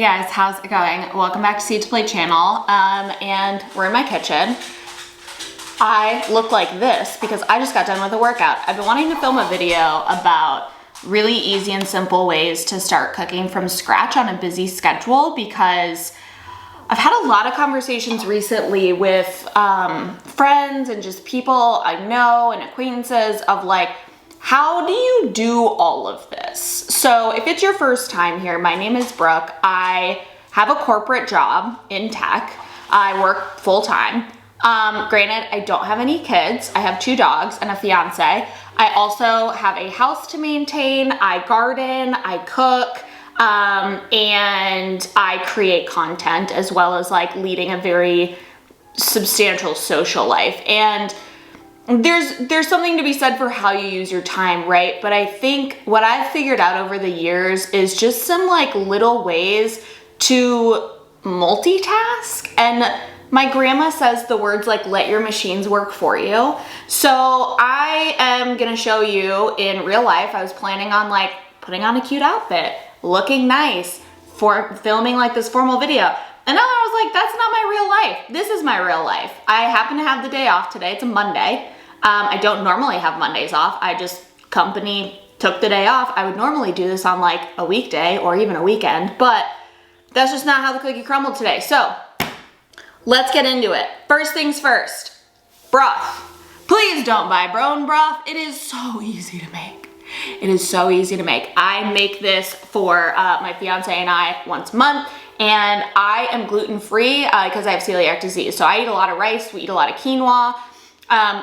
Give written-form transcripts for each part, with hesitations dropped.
Hey guys, how's it going? Welcome back to Seed to Plate channel, and we're in my kitchen. I look like this because I just got done with a workout. I've been wanting to film a video about really easy and simple ways to start cooking from scratch on a busy schedule because I've had a lot of conversations recently with friends and just people I know and acquaintances of like, how do you do all of this? So if it's your first time here, my name is Brooke. I have a corporate job in tech. I work full time. Granted, I don't have any kids. I have 2 dogs and a fiance. I also have a house to maintain. I garden, I cook, and I create content as well as like leading a very substantial social life. And there's something to be said for how you use your time, right? But I think what I've figured out over the years is just some like little ways to multitask. And my grandma says the words like, let your machines work for you. So I am gonna show you in real life. I was planning on like putting on a cute outfit, looking nice, for filming like this formal video. And then I was like, that's not my real life. This is my real life. I happen to have the day off today. It's a Monday. I don't normally have Mondays off. I just, company took the day off. I would normally do this on like a weekday or even a weekend, but that's just not how the cookie crumbled today. So let's get into it. First things first, broth. Please don't buy bone broth. It is so easy to make. It is so easy to make. I make this for my fiance and I once a month, and I am gluten-free because I have celiac disease. So I eat a lot of rice, we eat a lot of quinoa,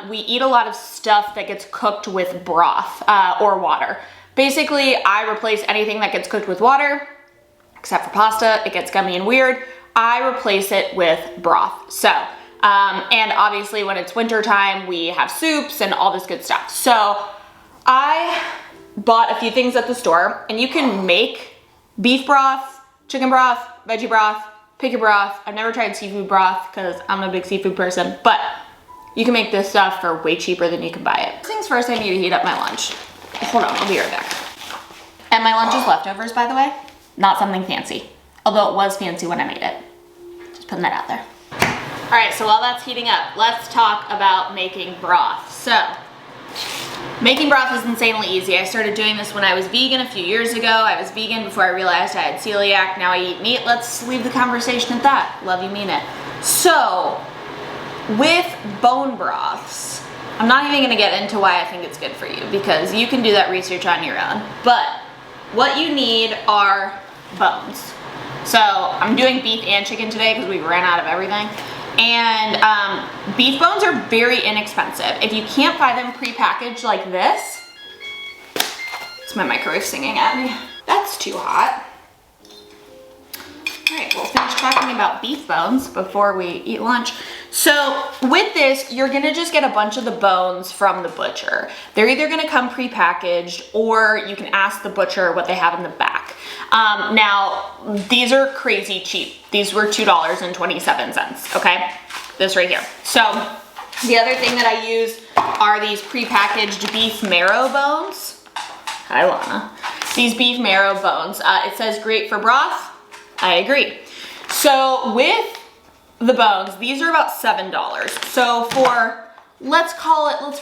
we eat a lot of stuff that gets cooked with broth or water. Basically, I replace anything that gets cooked with water, except for pasta. It gets gummy and weird. I replace it with broth. So, and obviously when it's winter time, we have soups and all this good stuff. So I bought a few things at the store, and you can make beef broth, chicken broth, veggie broth, pick your broth. I've never tried seafood broth because I'm a big seafood person, but you can make this stuff for way cheaper than you can buy it. First things first, I need to heat up my lunch. Hold on, I'll be right back. And my lunch is leftovers, by the way, not something fancy. Although it was fancy when I made it. Just putting that out there. All right, so while that's heating up, let's talk about making broth. So, making broth is insanely easy. I started doing this when I was vegan a few years ago. I was vegan before I realized I had celiac. Now I eat meat. Let's leave the conversation at that. Love you, mean it. So, with bone broths, I'm not even gonna get into why I think it's good for you because you can do that research on your own. But what you need are bones. So I'm doing beef and chicken today because we ran out of everything. And beef bones are very inexpensive. If you can't buy them prepackaged like this, it's my microwave singing at me. That's too hot. All right, we'll finish talking about beef bones before we eat lunch. So with this, you're gonna just get a bunch of the bones from the butcher. They're either gonna come prepackaged or you can ask the butcher what they have in the back. Now, these are crazy cheap. These were $2.27, okay? This right here. So the other thing that I use are these prepackaged beef marrow bones. Hi, Lana. These beef marrow bones. It says great for broth. I agree. So with the bones, these are about $7. So for, let's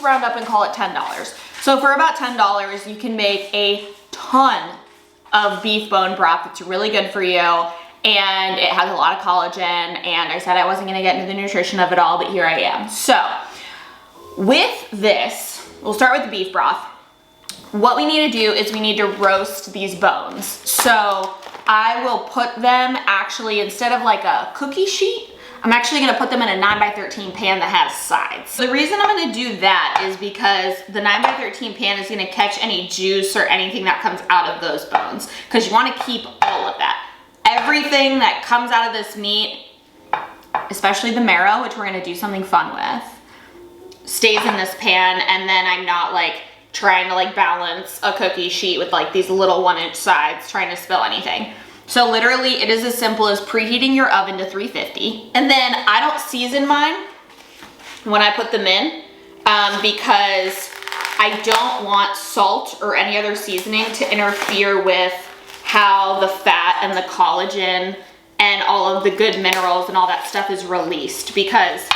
round up and call it $10. So for about $10, you can make a ton of beef bone broth that's really good for you, and it has a lot of collagen, and I said I wasn't gonna get into the nutrition of it all, but here I am. So with this, we'll start with the beef broth. What we need to do is we need to roast these bones. So I will put them actually, instead of like a cookie sheet, I'm actually gonna put them in a 9x13 pan that has sides. The reason I'm gonna do that is because the 9x13 pan is gonna catch any juice or anything that comes out of those bones, because you wanna keep all of that. Everything that comes out of this meat, especially the marrow, which we're gonna do something fun with, stays in this pan, and then I'm not like trying to like balance a cookie sheet with like these little 1-inch sides trying to spill anything. So literally it is as simple as preheating your oven to 350. And then I don't season mine when I put them in because I don't want salt or any other seasoning to interfere with how the fat and the collagen and all of the good minerals and all that stuff is released, because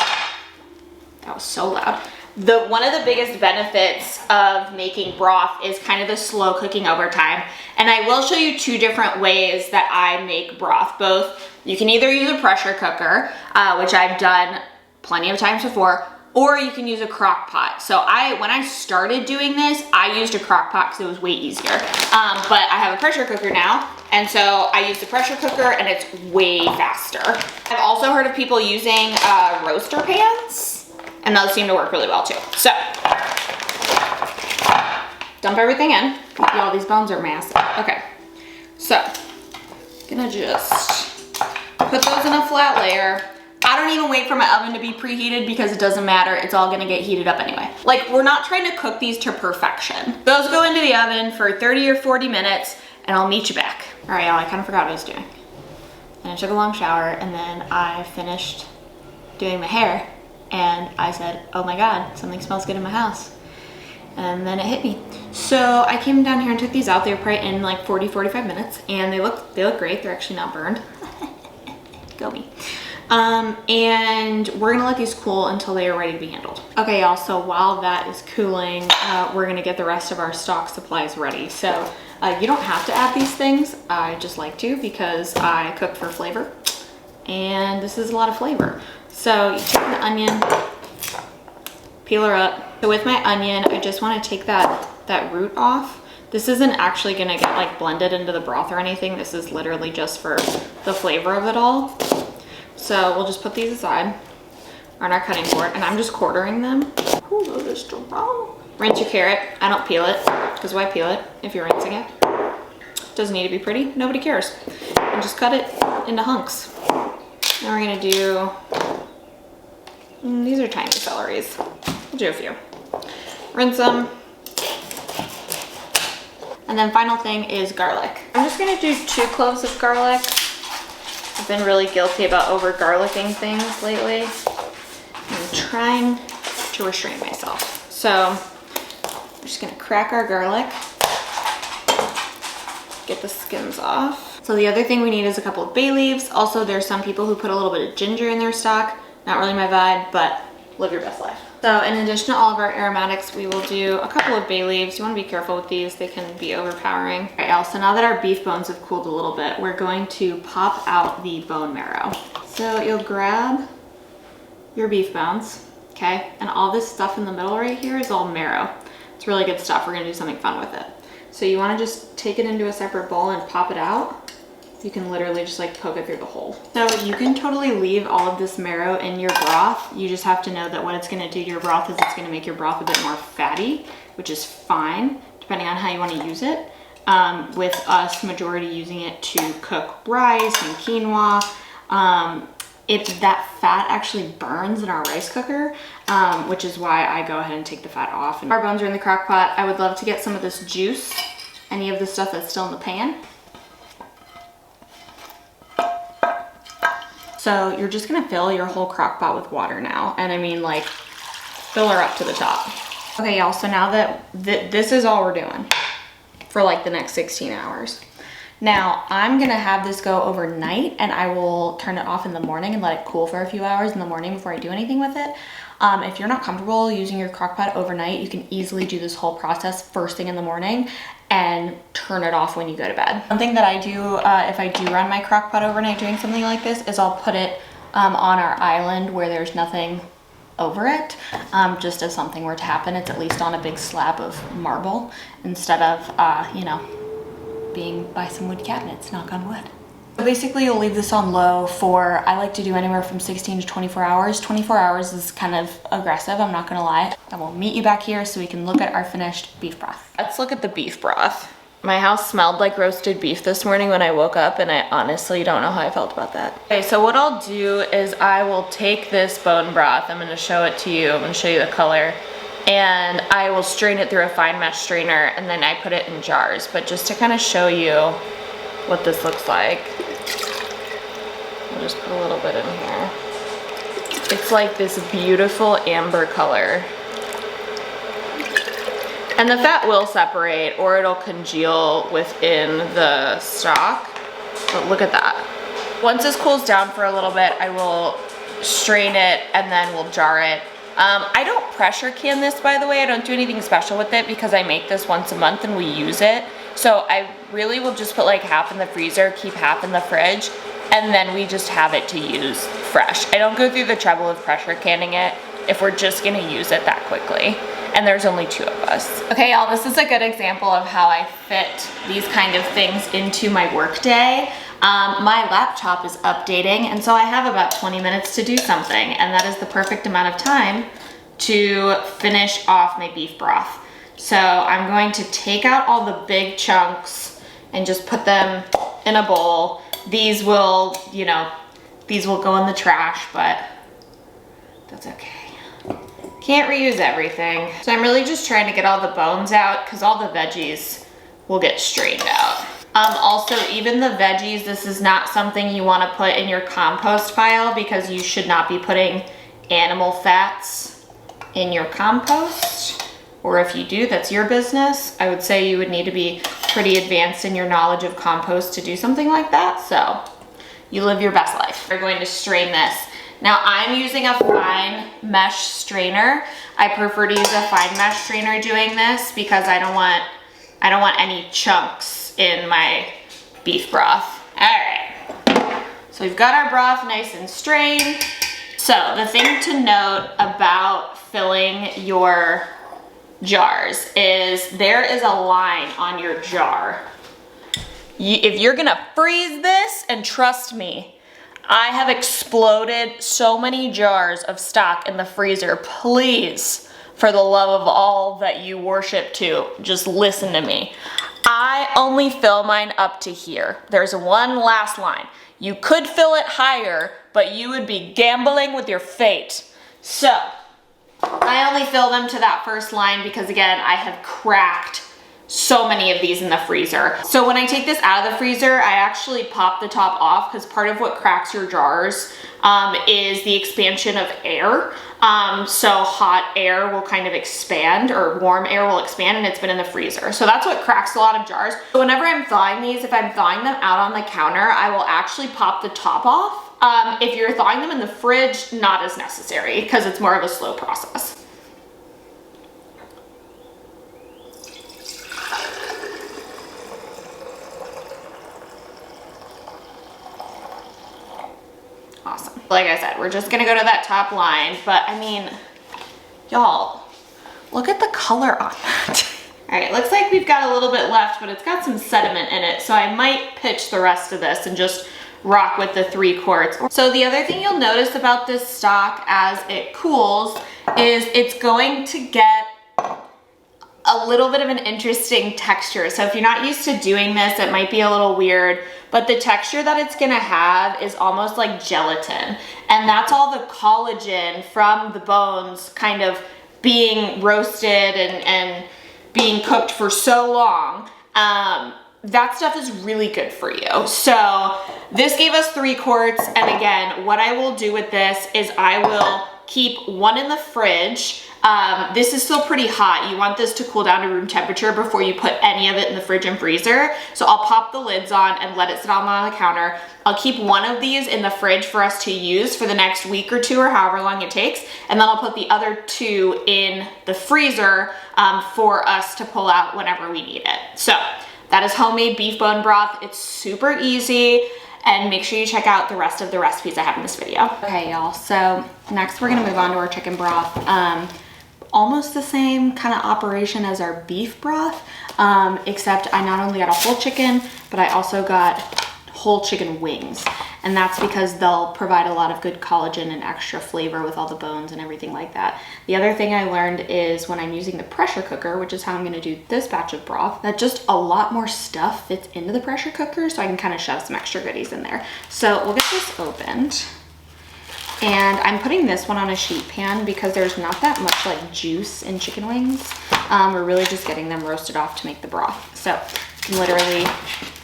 that was so loud. One of the biggest benefits of making broth is kind of the slow cooking over time. And I will show you two different ways that I make broth. Both, you can either use a pressure cooker, which I've done plenty of times before, or you can use a crock pot. So when I started doing this, I used a crock pot because it was way easier. But I have a pressure cooker now, and so I use the pressure cooker and it's way faster. I've also heard of people using roaster pans, and those seem to work really well too. So, dump everything in. Y'all, these bones are massive. Okay, so, gonna just put those in a flat layer. I don't even wait for my oven to be preheated because it doesn't matter. It's all gonna get heated up anyway. Like, we're not trying to cook these to perfection. Those go into the oven for 30 or 40 minutes and I'll meet you back. All right, y'all, I kind of forgot what I was doing. And I took a long shower and then I finished doing my hair and I said, oh my God, something smells good in my house. And then it hit me. So I came down here and took these out. They were probably in like 40, 45 minutes and they look great. They're actually not burned. Go me. And we're gonna let these cool until they are ready to be handled. Okay, y'all, so while that is cooling, we're gonna get the rest of our stock supplies ready. So you don't have to add these things. I just like to because I cook for flavor and this is a lot of flavor. So you take the onion, peel her up. So with my onion, I just wanna take that root off. This isn't actually gonna get like blended into the broth or anything. This is literally just for the flavor of it all. So we'll just put these aside on our cutting board and I'm just quartering them. Ooh, those are strong. Rinse your carrot. I don't peel it because why peel it if you're rinsing it? Doesn't need to be pretty. Nobody cares. And just cut it into hunks. Now we're gonna do, these are tiny celeries. We'll do a few. Rinse them. And then final thing is garlic. I'm just gonna do 2 cloves of garlic. I've been really guilty about over garlicking things lately. I'm trying to restrain myself. So I'm just gonna crack our garlic, get the skins off. So the other thing we need is a couple of bay leaves. Also, there's some people who put a little bit of ginger in their stock. Not really my vibe, but live your best life. So in addition to all of our aromatics, we will do a couple of bay leaves. You want to be careful with these. They can be overpowering. All right, y'all, so now that our beef bones have cooled a little bit, we're going to pop out the bone marrow. So you'll grab your beef bones, okay? And all this stuff in the middle right here is all marrow. It's really good stuff. We're gonna do something fun with it. So you wanna just take it into a separate bowl and pop it out. You can literally just like poke it through the hole. So you can totally leave all of this marrow in your broth. You just have to know that what it's gonna do to your broth is it's gonna make your broth a bit more fatty, which is fine, depending on how you wanna use it. With us, majority using it to cook rice and quinoa. That fat actually burns in our rice cooker, which is why I go ahead and take the fat off. And our bones are in the crock pot. I would love to get some of this juice, any of the stuff that's still in the pan. So you're just gonna fill your whole crock pot with water now. And I mean, like, fill her up to the top. Okay, y'all, so now that this is all we're doing for like the next 16 hours. Now, I'm gonna have this go overnight and I will turn it off in the morning and let it cool for a few hours in the morning before I do anything with it. If you're not comfortable using your crock pot overnight, you can easily do this whole process first thing in the morning and turn it off when you go to bed. One thing that I do, if I do run my crock pot overnight doing something like this, is I'll put it on our island where there's nothing over it. Just if something were to happen, it's at least on a big slab of marble instead of, you know, being by some wood cabinets, knock on wood. So basically you'll leave this on low for, I like to do anywhere from 16 to 24 hours. 24 hours is kind of aggressive, I'm not gonna lie. I will meet you back here so we can look at our finished beef broth. Let's look at the beef broth. My house smelled like roasted beef this morning when I woke up and I honestly don't know how I felt about that. Okay, so what I'll do is I will take this bone broth, I'm gonna show it to you, I'm gonna show you the color, and I will strain it through a fine mesh strainer and then I put it in jars. But just to kind of show you what this looks like, I'll just put a little bit in here. It's like this beautiful amber color. And the fat will separate or it'll congeal within the stock. But look at that. Once this cools down for a little bit, I will strain it and then we'll jar it. I don't pressure can this, by the way. I don't do anything special with it because I make this once a month and we use it. So I really will just put like half in the freezer, keep half in the fridge, and then we just have it to use fresh. I don't go through the trouble of pressure canning it if we're just gonna use it that quickly. And there's only 2 of us. Okay, y'all, this is a good example of how I fit these kind of things into my workday. My laptop is updating, and so I have about 20 minutes to do something, and that is the perfect amount of time to finish off my beef broth. So I'm going to take out all the big chunks and just put them in a bowl. These will, you know, these will go in the trash, but that's okay. Can't reuse everything. So I'm really just trying to get all the bones out because all the veggies will get strained out. Also, even the veggies, this is not something you want to put in your compost pile because you should not be putting animal fats in your compost. Or if you do, that's your business. I would say you would need to be pretty advanced in your knowledge of compost to do something like that. So you live your best life. We're going to strain this. Now I'm using a fine mesh strainer. I prefer to use a fine mesh strainer doing this because I don't want any chunks in my beef broth. All right, so we've got our broth nice and strained. So the thing to note about filling your jars is there is a line on your jar. If you're gonna freeze this, and trust me, I have exploded so many jars of stock in the freezer. Please, for the love of all that you worship to, just listen to me. I only fill mine up to here. There's one last line. You could fill it higher, but you would be gambling with your fate. So, I only fill them to that first line because again, I have cracked so many of these in the freezer. So when I take this out of the freezer, I actually pop the top off because part of what cracks your jars is the expansion of air. So hot air will kind of expand, or warm air will expand, and it's been in the freezer. So that's what cracks a lot of jars. So whenever I'm thawing these, if I'm thawing them out on the counter, I will actually pop the top off. If you're thawing them in the fridge, not as necessary because it's more of a slow process. Awesome. Like I said, we're just gonna go to that top line, but I mean, y'all, look at the color on that. All right, looks like we've got a little bit left, but it's got some sediment in it, so I might pitch the rest of this and just rock with the 3 quarts. So the other thing you'll notice about this stock as it cools is it's going to get a little bit of an interesting texture. So if you're not used to doing this, it might be a little weird, but the texture that it's gonna have is almost like gelatin. And that's all the collagen from the bones kind of being roasted and being cooked for so long. That stuff is really good for you. So this gave us 3 quarts. And again, what I will do with this is I will keep 1 in the fridge. This is still pretty hot. You want this to cool down to room temperature before you put any of it in the fridge and freezer. So I'll pop the lids on and let it sit on the counter. I'll keep 1 of these in the fridge for us to use for the next week or 2 or however long it takes. And then I'll put the other 2 in the freezer for us to pull out whenever we need it. So that is homemade beef bone broth. It's super easy. And make sure you check out the rest of the recipes I have in this video. Okay, y'all, so next we're gonna move on to our chicken broth. Almost the same kind of operation as our beef broth, except I not only got a whole chicken, but I also got whole chicken wings. And that's because they'll provide a lot of good collagen and extra flavor with all the bones and everything like that. The other thing I learned is when I'm using the pressure cooker, which is how I'm gonna do this batch of broth, that just a lot more stuff fits into the pressure cooker, so I can kind of shove some extra goodies in there. So we'll get this opened. And I'm putting this one on a sheet pan because there's not that much like juice in chicken wings. We're really just getting them roasted off to make the broth. So you can literally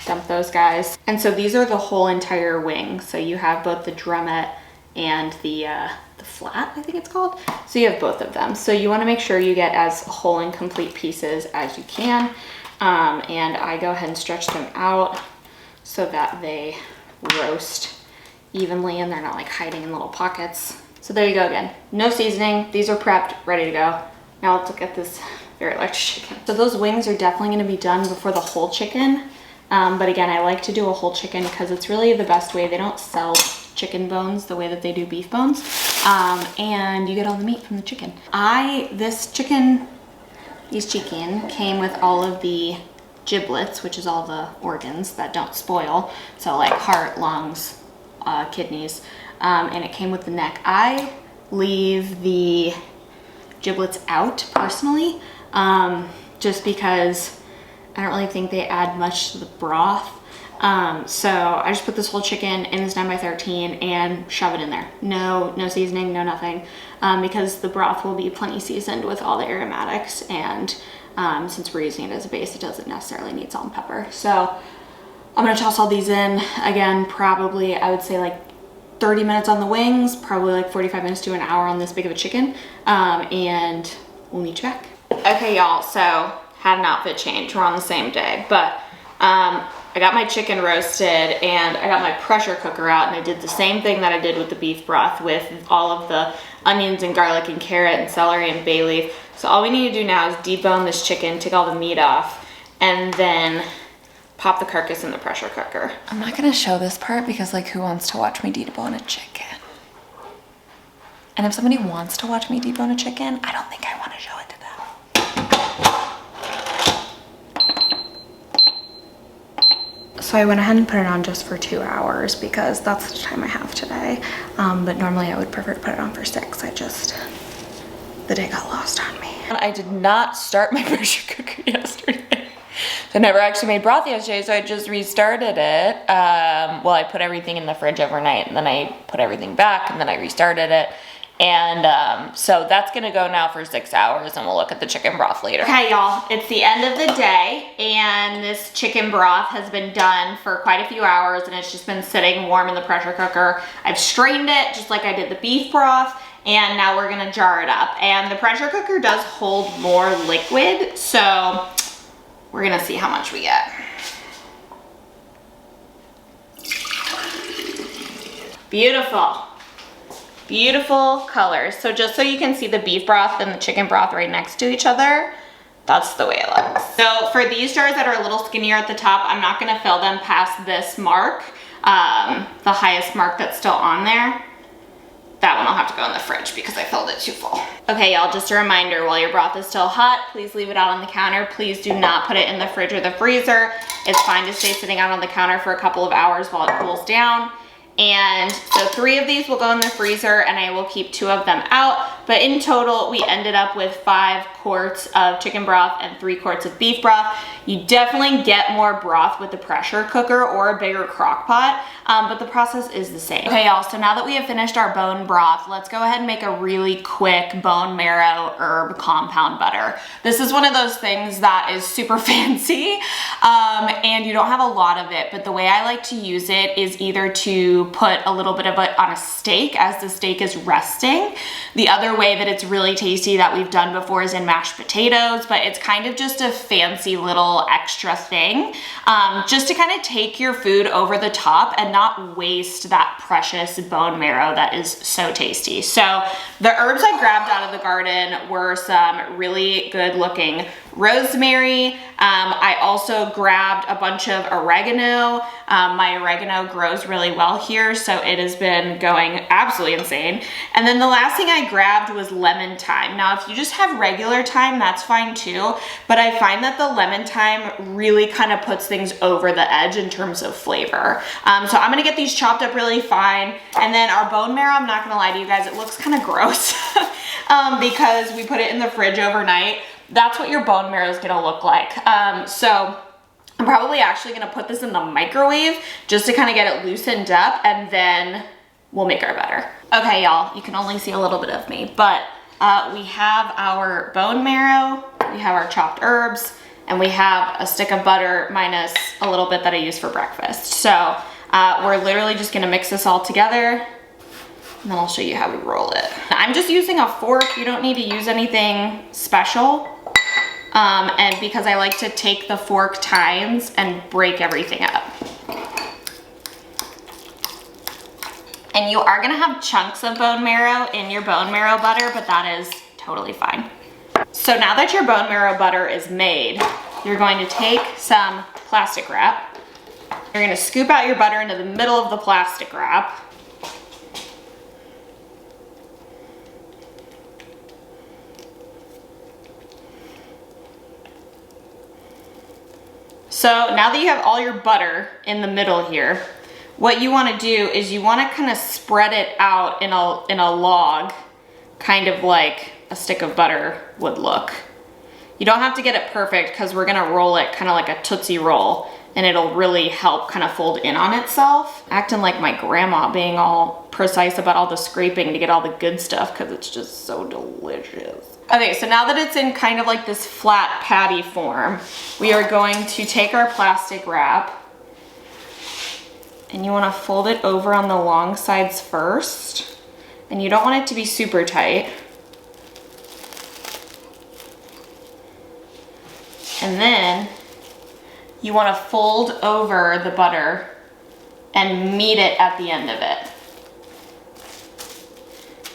dump those guys. And so these are the whole entire wing. So you have both the drumette and the flat, I think it's called. So you have both of them. So you want to make sure you get as whole and complete pieces as you can. And I go ahead and stretch them out so that they roast evenly and they're not like hiding in little pockets. So there you go again. No seasoning. These are prepped, ready to go. Now let's look at this very large chicken. So those wings are definitely going to be done before the whole chicken. But again, I like to do a whole chicken because it's really the best way. They don't sell chicken bones the way that they do beef bones. And you get all the meat from the chicken. These chicken came with all of the giblets, which is all the organs that don't spoil. So like heart, lungs, kidneys, and it came with the neck. I leave the giblets out personally, just because I don't really think they add much to the broth. So I just put this whole chicken in this 9x13 and shove it in there. No seasoning, no nothing, because the broth will be plenty seasoned with all the aromatics, and since we're using it as a base, it doesn't necessarily need salt and pepper. So I'm gonna toss all these in. Again, probably I would say like 30 minutes on the wings, probably like 45 minutes to an hour on this big of a chicken, and we'll meet you back. Okay, y'all, so had an outfit change. We're on the same day, but I got my chicken roasted and I got my pressure cooker out, and I did the same thing that I did with the beef broth with all of the onions and garlic and carrot and celery and bay leaf. So all we need to do now is debone this chicken, take all the meat off, and then pop the carcass in the pressure cooker. I'm not gonna show this part because like who wants to watch me debone a chicken? And if somebody wants to watch me debone a chicken, I don't think I want to show it to them. So I went ahead and put it on just for 2 hours because that's the time I have today. But normally I would prefer to put it on for 6. The day got lost on me. I did not start my pressure cooker yesterday. So I never actually made broth yesterday, so I just restarted it. Well, I put everything in the fridge overnight, and then I put everything back, and then I restarted it. And so that's gonna go now for 6 hours, and we'll look at the chicken broth later. Okay, y'all, it's the end of the day, and this chicken broth has been done for quite a few hours, and it's just been sitting warm in the pressure cooker. I've strained it just like I did the beef broth, and now we're gonna jar it up. And the pressure cooker does hold more liquid, so we're gonna see how much we get. Beautiful. Beautiful colors. So just so you can see the beef broth and the chicken broth right next to each other, that's the way it looks. So for these jars that are a little skinnier at the top, I'm not gonna fill them past this mark, the highest mark that's still on there. That one will have to go in the fridge because I filled it too full. Okay, y'all, just a reminder, while your broth is still hot, please leave it out on the counter. Please do not put it in the fridge or the freezer. It's fine to stay sitting out on the counter for a couple of hours while it cools down. And so 3 of these will go in the freezer, and I will keep 2 of them out. But in total, we ended up with 5 quarts of chicken broth and 3 quarts of beef broth. You definitely get more broth with the pressure cooker or a bigger crock pot, but the process is the same. Okay, y'all, so now that we have finished our bone broth, let's go ahead and make a really quick bone marrow herb compound butter. This is one of those things that is super fancy, and you don't have a lot of it, but the way I like to use it is either to put a little bit of it on a steak as the steak is resting. The other way that it's really tasty that we've done before is in mashed potatoes, but it's kind of just a fancy little extra thing, just to kind of take your food over the top and not waste that precious bone marrow that is so tasty. So the herbs I grabbed out of the garden were some really good looking rosemary. I also grabbed a bunch of oregano. My oregano grows really well here, so it has been going absolutely insane. And then the last thing I grabbed was lemon thyme. Now, if you just have regular thyme, that's fine too, but I find that the lemon thyme really kind of puts things over the edge in terms of flavor. So I'm gonna get these chopped up really fine. And then our bone marrow, I'm not gonna lie to you guys, it looks kind of gross because we put it in the fridge overnight. That's what your bone marrow is gonna look like. So I'm probably actually gonna put this in the microwave just to kind of get it loosened up, and then we'll make our butter. Okay, y'all, you can only see a little bit of me, but we have our bone marrow, we have our chopped herbs, and we have a stick of butter minus a little bit that I use for breakfast. So we're literally just gonna mix this all together, and then I'll show you how we roll it. I'm just using a fork. You don't need to use anything special. And because I like to take the fork tines and break everything up. And you are gonna have chunks of bone marrow in your bone marrow butter, but that is totally fine. So now that your bone marrow butter is made, you're going to take some plastic wrap. You're gonna scoop out your butter into the middle of the plastic wrap. So now that you have all your butter in the middle here, what you want to do is you want to kind of spread it out in a log, kind of like a stick of butter would look. You don't have to get it perfect because we're going to roll it kind of like a Tootsie Roll, and it'll really help kind of fold in on itself. Acting like my grandma, being all precise about all the scraping to get all the good stuff because it's just so delicious. Okay, so now that it's in kind of like this flat patty form, we are going to take our plastic wrap, and you want to fold it over on the long sides first, and you don't want it to be super tight. And then you want to fold over the butter and meet it at the end of it.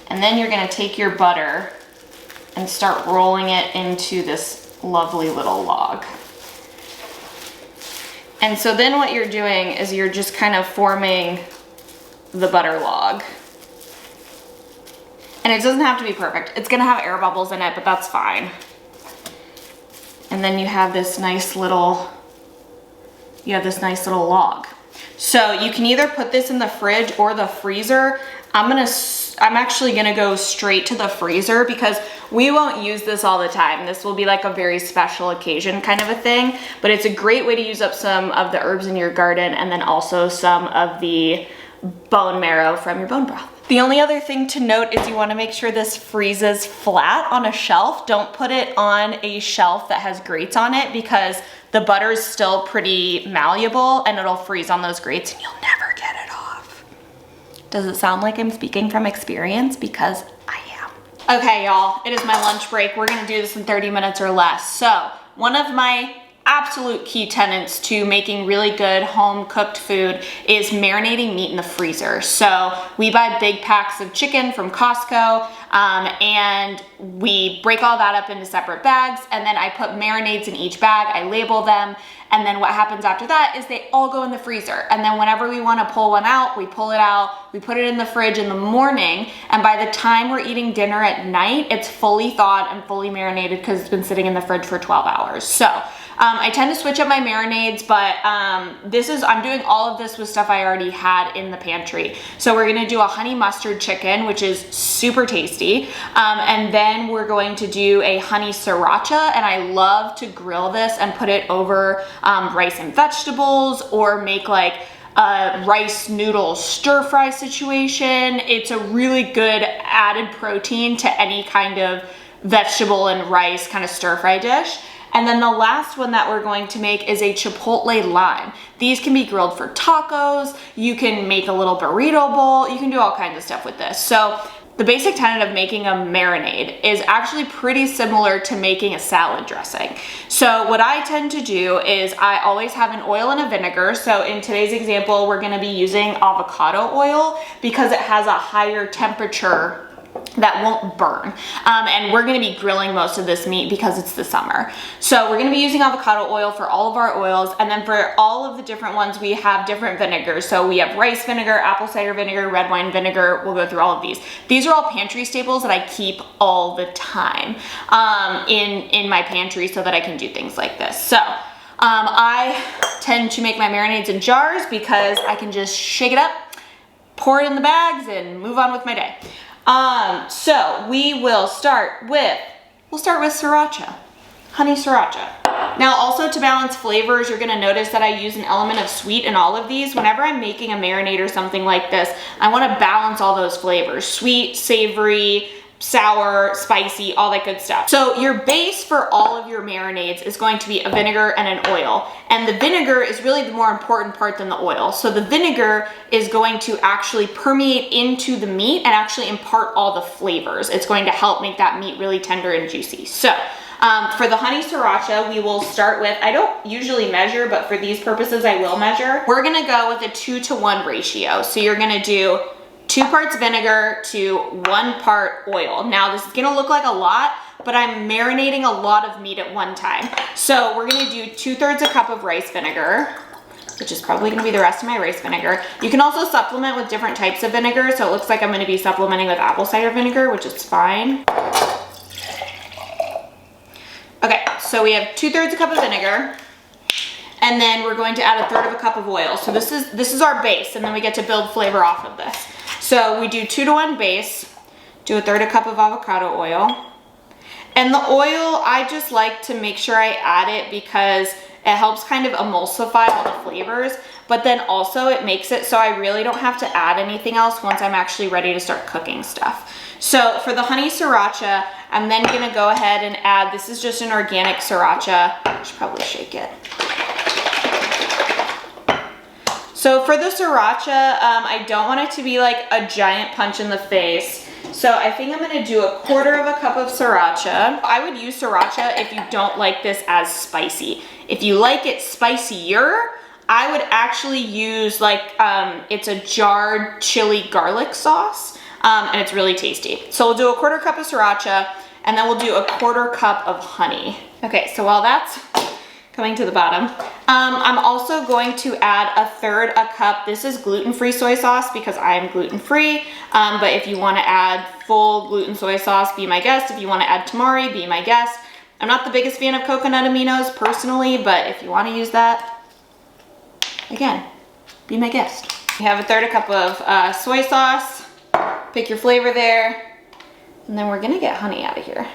And then you're going to take your butter and start rolling it into this lovely little log. And so then what you're doing is you're just kind of forming the butter log. And it doesn't have to be perfect. It's gonna have air bubbles in it, but that's fine. And then you have this nice little log. So you can either put this in the fridge or the freezer. I'm actually gonna go straight to the freezer because we won't use this all the time. This will be like a very special occasion kind of a thing, but it's a great way to use up some of the herbs in your garden and then also some of the bone marrow from your bone broth. The only other thing to note is you wanna make sure this freezes flat on a shelf. Don't put it on a shelf that has grates on it because the butter is still pretty malleable and it'll freeze on those grates and you'll never get it off. Does it sound like I'm speaking from experience? Because I am. Okay, y'all, it is my lunch break. We're gonna do this in 30 minutes or less. So one of my absolute key tenets to making really good home cooked food is marinating meat in the freezer. So we buy big packs of chicken from Costco and we break all that up into separate bags, and then I put marinades in each bag. I label them, and then what happens after that is they all go in the freezer, and then whenever we want to pull one out, we pull it out, we put it in the fridge in the morning, and by the time we're eating dinner at night, it's fully thawed and fully marinated because it's been sitting in the fridge for 12 hours. So I tend to switch up my marinades, but I'm doing all of this with stuff I already had in the pantry. So we're gonna do a honey mustard chicken, which is super tasty. And then we're going to do a honey sriracha, and I love to grill this and put it over rice and vegetables, or make like a rice noodle stir fry situation. It's a really good added protein to any kind of vegetable and rice kind of stir fry dish. And then the last one that we're going to make is a chipotle lime. These can be grilled for tacos. You can make a little burrito bowl. You can do all kinds of stuff with this. So the basic tenet of making a marinade is actually pretty similar to making a salad dressing. So what I tend to do is I always have an oil and a vinegar. So in today's example, we're gonna be using avocado oil because it has a higher temperature that won't burn. And we're gonna be grilling most of this meat because it's the summer. So we're gonna be using avocado oil for all of our oils, and then for all of the different ones, we have different vinegars. So we have rice vinegar, apple cider vinegar, red wine vinegar. We'll go through all of these. These are all pantry staples that I keep all the time in my pantry so that I can do things like this. So I tend to make my marinades in jars because I can just shake it up, pour it in the bags, and move on with my day. So we'll start with sriracha, honey sriracha. Now also to balance flavors, you're gonna notice that I use an element of sweet in all of these. Whenever I'm making a marinade or something like this, I wanna balance all those flavors, sweet, savory, sour, spicy, all that good stuff. So your base for all of your marinades is going to be a vinegar and an oil. And the vinegar is really the more important part than the oil. So the vinegar is going to actually permeate into the meat and actually impart all the flavors. It's going to help make that meat really tender and juicy. So for the honey sriracha, we will start with, I don't usually measure, but for these purposes, I will measure. We're gonna go with a 2-to-1 ratio. So you're gonna do 2 parts vinegar to 1 part oil. Now this is gonna look like a lot, but I'm marinating a lot of meat at one time. So we're gonna do 2/3 a cup of rice vinegar, which is probably gonna be the rest of my rice vinegar. You can also supplement with different types of vinegar. So it looks like I'm gonna be supplementing with apple cider vinegar, which is fine. Okay, so we have 2/3 a cup of vinegar. And then we're going to add 1/3 cup of oil. So this is our base, and then we get to build flavor off of this. So we do 2-to-1 base, do 1/3 cup of avocado oil. And the oil, I just like to make sure I add it because it helps kind of emulsify all the flavors, but then also it makes it so I really don't have to add anything else once I'm actually ready to start cooking stuff. So for the honey sriracha, I'm then gonna go ahead and add, this is just an organic sriracha. I should probably shake it. So for the sriracha, I don't want it to be like a giant punch in the face. So I think I'm gonna do 1/4 cup of sriracha. I would use sriracha if you don't like this as spicy. If you like it spicier, I would actually use like, it's a jarred chili garlic sauce, and it's really tasty. So we'll do 1/4 cup of sriracha, and then we'll do 1/4 cup of honey. Okay, so while that's coming to the bottom, I'm also going to add 1/3 cup. This is gluten-free soy sauce because I'm gluten-free, but if you want to add full gluten soy sauce, be my guest. If you want to add tamari, be my guest. I'm not the biggest fan of coconut aminos personally, but if you want to use that, again, be my guest. You have 1/3 cup of soy sauce. Pick your flavor there, and then we're gonna get honey out of here,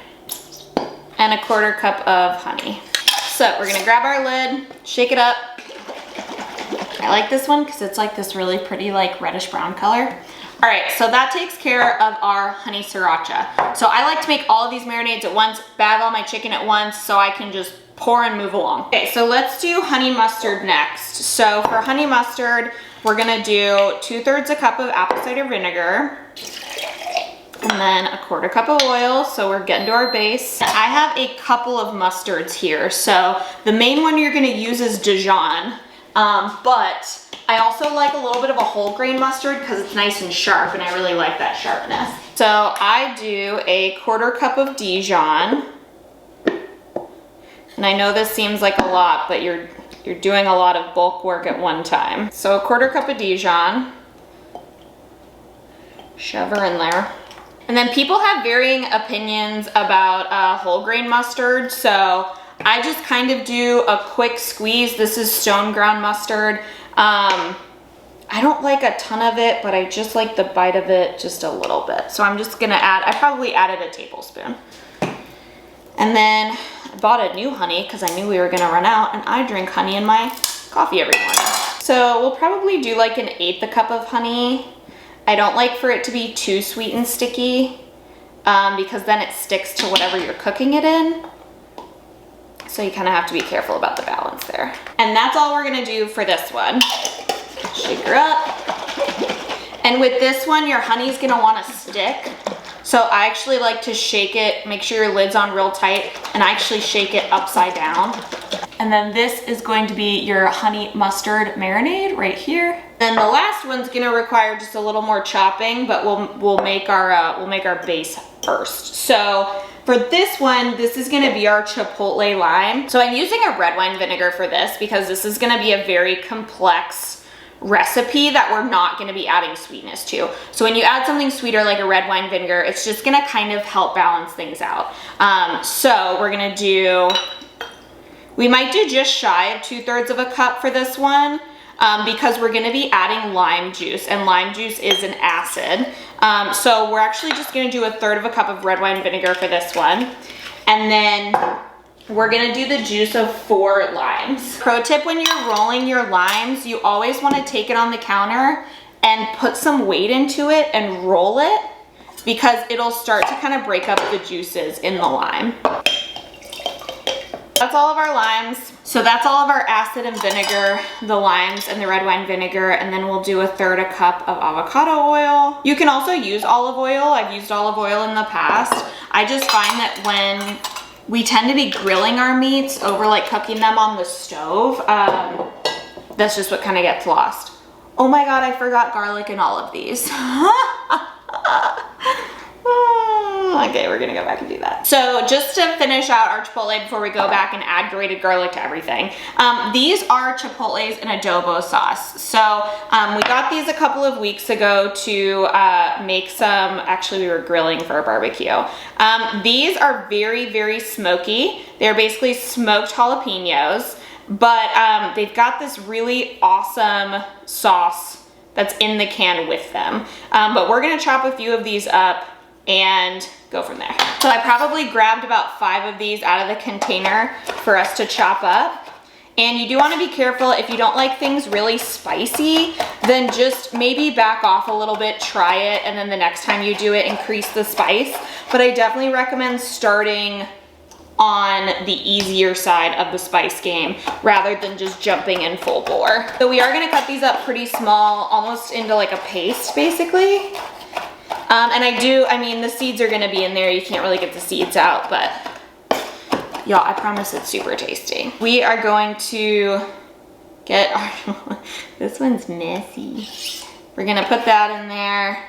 and 1/4 cup of honey. So we're gonna grab our lid, shake it up. I like this one because it's like this really pretty like reddish brown color. All right, so that takes care of our honey sriracha. So I like to make all of these marinades at once, bag all my chicken at once so I can just pour and move along. Okay, so let's do honey mustard next. So for honey mustard, we're gonna do 2/3 cup of apple cider vinegar. And then 1/4 cup of oil, so we're getting to our base. I have a couple of mustards here. So the main one you're gonna use is Dijon, but I also like a little bit of a whole grain mustard because it's nice and sharp, and I really like that sharpness. So I do 1/4 cup of Dijon. And I know this seems like a lot, but you're doing a lot of bulk work at one time. So 1/4 cup of Dijon. Shove her in there. And then people have varying opinions about whole grain mustard, so I just kind of do a quick squeeze. This is stone ground mustard. I don't like a ton of it, but I just like the bite of it just a little bit. So I'm just gonna add, I probably added a tablespoon. And then I bought a new honey because I knew we were gonna run out, and I drink honey in my coffee every morning. So we'll probably do like 1/8 cup of honey. I don't like for it to be too sweet and sticky because then it sticks to whatever you're cooking it in. So you kind of have to be careful about the balance there. And that's all we're gonna do for this one. Shake her up. And with this one, your honey's gonna wanna stick. So I actually like to shake it, make sure your lid's on real tight, and I actually shake it upside down. And then this is going to be your honey mustard marinade right here. Then the last one's gonna require just a little more chopping, but we'll make our base first. So for this one, this is gonna be our chipotle lime. So I'm using a red wine vinegar for this because this is gonna be a very complex recipe that we're not gonna be adding sweetness to. So when you add something sweeter like a red wine vinegar, it's just gonna kind of help balance things out. So we're gonna do, we might do just shy of 2/3 of a cup for this one because we're gonna be adding lime juice, and lime juice is an acid. So we're actually just gonna do 1/3 of a cup of red wine vinegar for this one. And then we're gonna do the juice of 4 limes. Pro tip, when you're rolling your limes, you always wanna take it on the counter and put some weight into it and roll it because it'll start to kind of break up the juices in the lime. That's all of our limes. So that's all of our acid and vinegar, the limes and the red wine vinegar, and then we'll do 1/3 cup of avocado oil. You can also use olive oil. I've used olive oil in the past. I just find that when we tend to be grilling our meats over like cooking them on the stove, that's just what kind of gets lost. Oh my God, I forgot garlic in all of these. Okay, we're gonna go back and do that. So just to finish out our chipotle before we go back and add grated garlic to everything, these are chipotles in adobo sauce. So we got these a couple of weeks ago to make some, actually we were grilling for a barbecue. These are very, very smoky. They're basically smoked jalapenos, but they've got this really awesome sauce that's in the can with them. But we're gonna chop a few of these up and go from there. So I probably grabbed about 5 of these out of the container for us to chop up. And you do want to be careful if you don't like things really spicy, then just maybe back off a little bit, try it, and then the next time you do it, increase the spice. But I definitely recommend starting on the easier side of the spice game rather than just jumping in full bore. So we are gonna cut these up pretty small, almost into like a paste basically. And I mean, the seeds are gonna be in there. You can't really get the seeds out, but y'all, I promise it's super tasty. We are going to get our, this one's messy. We're gonna put that in there.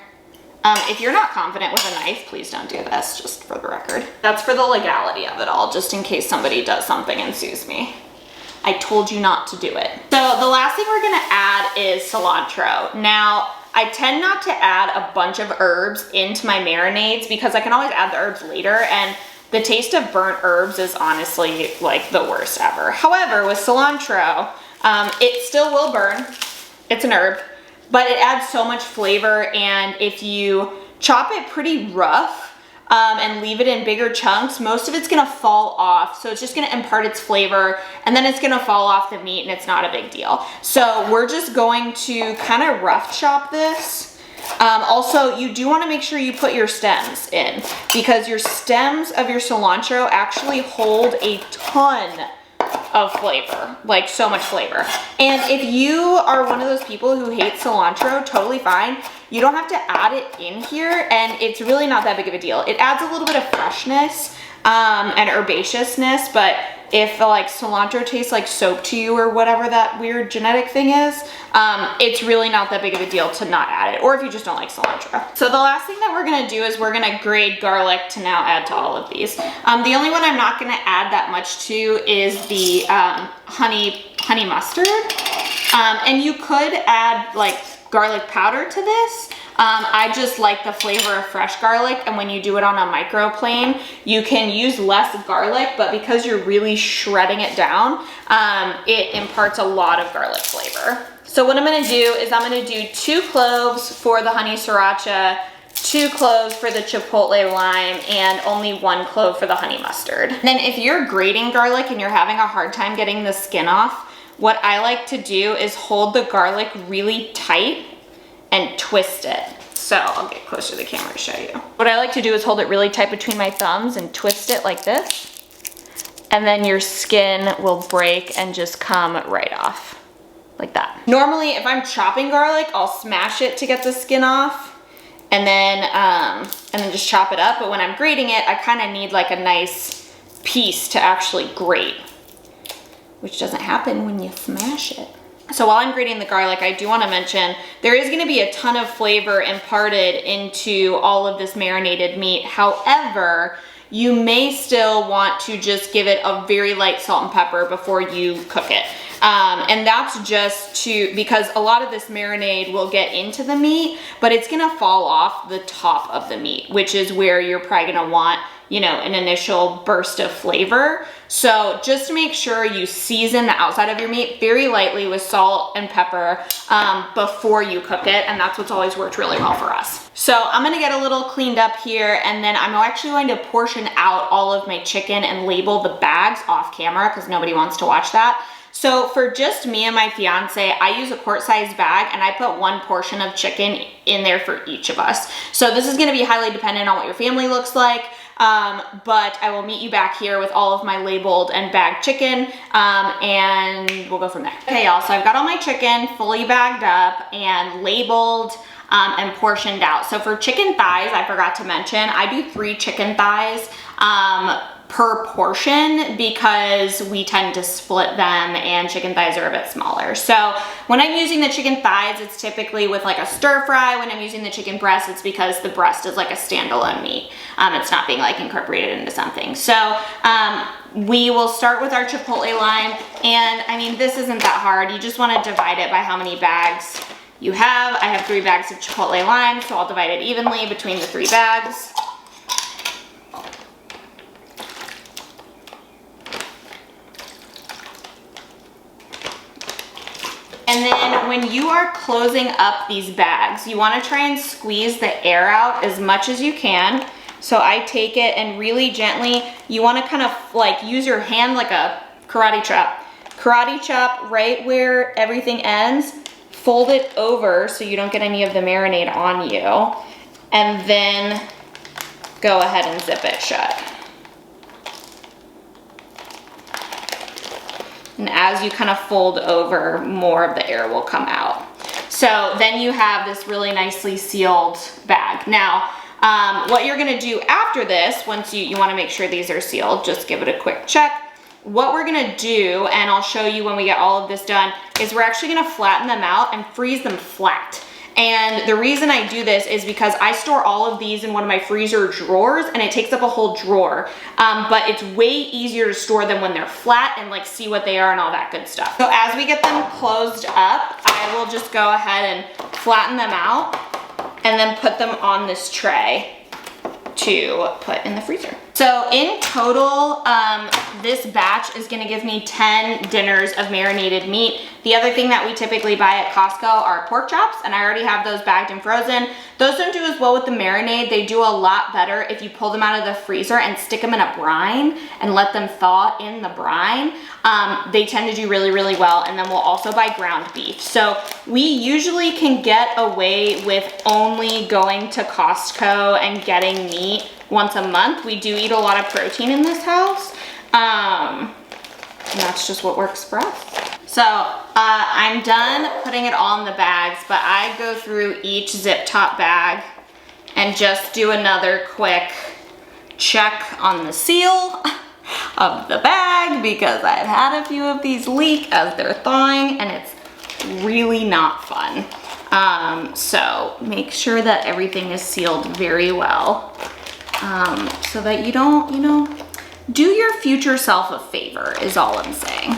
If you're not confident with a knife, please don't do this, just for the record. That's for the legality of it all, just in case somebody does something and sues me. I told you not to do it. So the last thing we're gonna add is cilantro. Now, I tend not to add a bunch of herbs into my marinades because I can always add the herbs later, and the taste of burnt herbs is honestly like the worst ever. However, with cilantro, it still will burn. It's an herb, but it adds so much flavor, and if you chop it pretty rough and leave it in bigger chunks, most of it's gonna fall off. So it's just gonna impart its flavor, and then it's gonna fall off the meat, and it's not a big deal. So we're just going to kind of rough chop this. Also, you do wanna make sure you put your stems in, because your stems of your cilantro actually hold a ton of flavor, like so much flavor. And if you are one of those people who hate cilantro, totally fine. You don't have to add it in here, and it's really not that big of a deal. It adds a little bit of freshness and herbaceousness, but if like cilantro tastes like soap to you or whatever that weird genetic thing is, it's really not that big of a deal to not add it, or if you just don't like cilantro. So the last thing that we're gonna do is we're gonna grate garlic to now add to all of these. The only one I'm not gonna add that much to is the honey mustard. And you could add like garlic powder to this. I just like the flavor of fresh garlic, and when you do it on a microplane, you can use less garlic, but because you're really shredding it down, it imparts a lot of garlic flavor. So what I'm gonna do is I'm gonna do 2 cloves for the honey sriracha, 2 cloves for the chipotle lime, and only 1 clove for the honey mustard. Then if you're grating garlic and you're having a hard time getting the skin off, what I like to do is hold the garlic really tight and twist it. So I'll get closer to the camera to show you. What I like to do is hold it really tight between my thumbs and twist it like this. And then your skin will break and just come right off, like that. Normally, if I'm chopping garlic, I'll smash it to get the skin off and then just chop it up. But when I'm grating it, I kind of need like a nice piece to actually grate, which doesn't happen when you smash it. So while I'm grating the garlic, I do want to mention there is going to be a ton of flavor imparted into all of this marinated meat. However, you may still want to just give it a very light salt and pepper before you cook it. And that's just because a lot of this marinade will get into the meat, but it's gonna fall off the top of the meat, which is where you're probably gonna want, you know, an initial burst of flavor. So just make sure you season the outside of your meat very lightly with salt and pepper before you cook it, and that's what's always worked really well for us. So I'm gonna get a little cleaned up here, and then I'm actually going to portion out all of my chicken and label the bags off camera because nobody wants to watch that. So for just me and my fiance, I use a quart-sized bag and I put 1 portion of chicken in there for each of us. So this is gonna be highly dependent on what your family looks like, but I will meet you back here with all of my labeled and bagged chicken, and we'll go from there. Okay, y'all, so I've got all my chicken fully bagged up and labeled and portioned out. So for chicken thighs, I forgot to mention, I do 3 chicken thighs per portion because we tend to split them and chicken thighs are a bit smaller. So when I'm using the chicken thighs, it's typically with like a stir fry. When I'm using the chicken breast, it's because the breast is like a standalone meat. It's not being like incorporated into something. So we will start with our chipotle lime, and I mean, this isn't that hard. You just want to divide it by how many bags you have. I have 3 bags of chipotle lime, so I'll divide it evenly between the 3 bags. And then when you are closing up these bags, you want to try and squeeze the air out as much as you can. So I take it and really gently, you want to kind of like use your hand like a karate chop. Karate chop right where everything ends, fold it over so you don't get any of the marinade on you, and then go ahead and zip it shut. And as you kind of fold over, more of the air will come out. So then you have this really nicely sealed bag. Now, what you're gonna do after this, once you wanna make sure these are sealed, just give it a quick check. What we're gonna do, and I'll show you when we get all of this done, is we're actually gonna flatten them out and freeze them flat. And the reason I do this is because I store all of these in one of my freezer drawers and it takes up a whole drawer. But it's way easier to store them when they're flat and like see what they are and all that good stuff. So as we get them closed up, I will just go ahead and flatten them out and then put them on this tray to put in the freezer. So in total, this batch is gonna give me 10 dinners of marinated meat. The other thing that we typically buy at Costco are pork chops, and I already have those bagged and frozen. Those don't do as well with the marinade. They do a lot better if you pull them out of the freezer and stick them in a brine and let them thaw in the brine. They tend to do really, really well. And then we'll also buy ground beef. So we usually can get away with only going to Costco and getting meat once a month. We do eat a lot of protein in this house. And that's just what works for us. So I'm done putting it all in the bags, but I go through each zip top bag and just do another quick check on the seal of the bag because I've had a few of these leak as they're thawing and it's really not fun. So make sure that everything is sealed very well so that you don't, do your future self a favor is all I'm saying.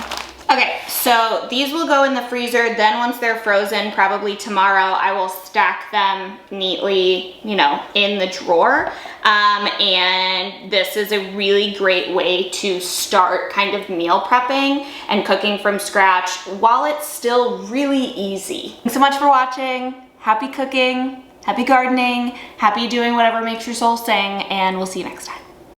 Okay, so these will go in the freezer. Then once they're frozen, probably tomorrow, I will stack them neatly, in the drawer. And this is a really great way to start kind of meal prepping and cooking from scratch while it's still really easy. Thanks so much for watching. Happy cooking, happy gardening, happy doing whatever makes your soul sing, and we'll see you next time.